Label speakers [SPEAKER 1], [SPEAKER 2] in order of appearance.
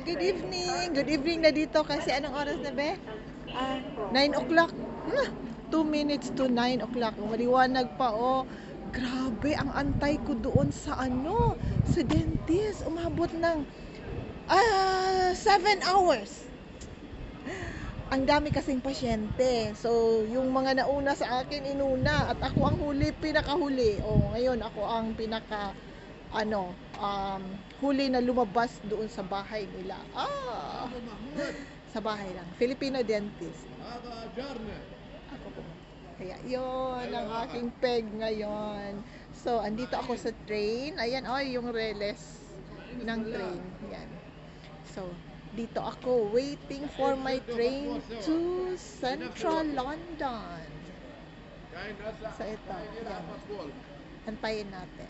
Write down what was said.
[SPEAKER 1] Good evening. Good evening na dito kasi anong oras na be? 9 o'clock. 2 minutes to 9 o'clock. Maliwanag pa oh. Grabe ang antay ko doon sa sa dentist. Umabot ng 7 hours. Ang dami kasing pasyente. So, yung mga nauna sa akin inuna at ako ang pinakahuli. Oh, ngayon ako ang huli na lumabas doon sa bahay nila. Sa bahay lang. Filipino dentist. Ako po. Kaya yun ang aking peg ngayon. So, andito ako sa train. Ayan, yung reles ng train. Yan. So, dito ako waiting for my train to Central London. Sa ito. Yan. Antayin natin.